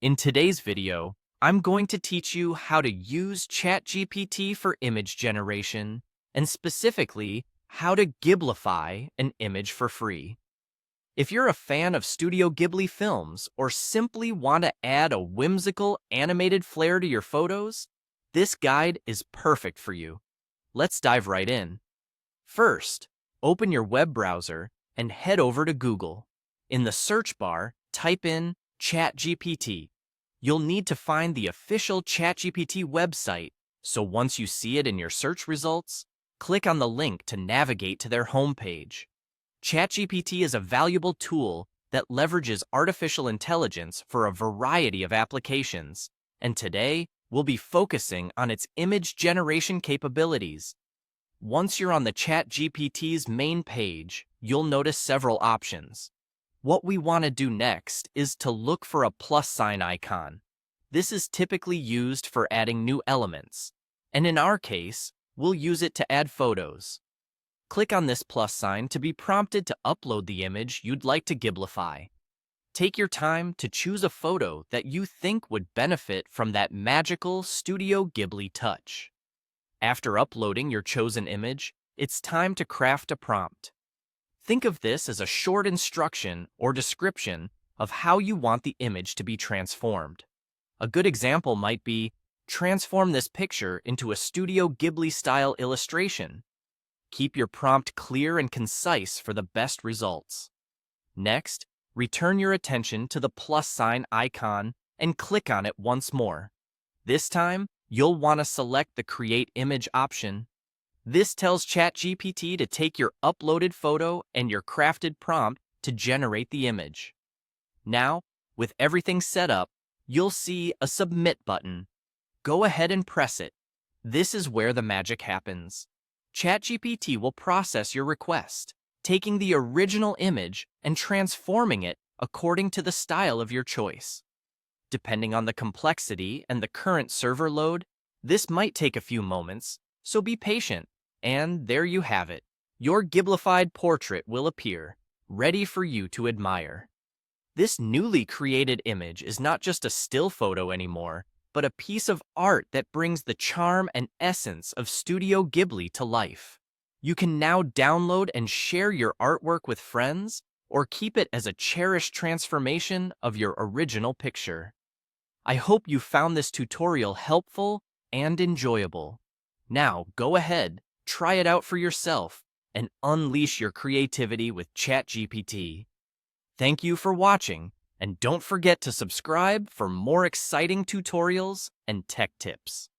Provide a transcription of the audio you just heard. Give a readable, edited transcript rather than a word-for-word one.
In today's video, I'm going to teach you how to use ChatGPT for image generation, and specifically, how to ghiblify an image for free. If you're a fan of Studio Ghibli films or simply want to add a whimsical animated flair to your photos, this guide is perfect for you. Let's dive right in. First, open your web browser and head over to Google. In the search bar, type in ChatGPT. You'll need to find the official ChatGPT website, so once you see it in your search results, click on the link to navigate to their homepage. ChatGPT is a valuable tool that leverages artificial intelligence for a variety of applications, and today we'll be focusing on its image generation capabilities. Once you're on the ChatGPT's main page, you'll notice several options. What we want to do next is to look for a plus sign icon. This is typically used for adding new elements, and in our case, we'll use it to add photos. Click on this plus sign to be prompted to upload the image you'd like to ghiblify. Take your time to choose a photo that you think would benefit from that magical Studio Ghibli touch. After uploading your chosen image, it's time to craft a prompt. Think of this as a short instruction or description of how you want the image to be transformed. A good example might be, transform this picture into a Studio Ghibli-style illustration. Keep your prompt clear and concise for the best results. Next, return your attention to the plus sign icon and click on it once more. This time, you'll want to select the Create Image option. This tells ChatGPT to take your uploaded photo and your crafted prompt to generate the image. Now, with everything set up, you'll see a Submit button. Go ahead and press it. This is where the magic happens. ChatGPT will process your request, taking the original image and transforming it according to the style of your choice. Depending on the complexity and the current server load, this might take a few moments, so be patient. And there you have it. Your ghiblified portrait will appear, ready for you to admire. This newly created image is not just a still photo anymore, but a piece of art that brings the charm and essence of Studio Ghibli to life. You can now download and share your artwork with friends, or keep it as a cherished transformation of your original picture. I hope you found this tutorial helpful and enjoyable. Now, go ahead, try it out for yourself, and unleash your creativity with ChatGPT. Thank you for watching, and don't forget to subscribe for more exciting tutorials and tech tips.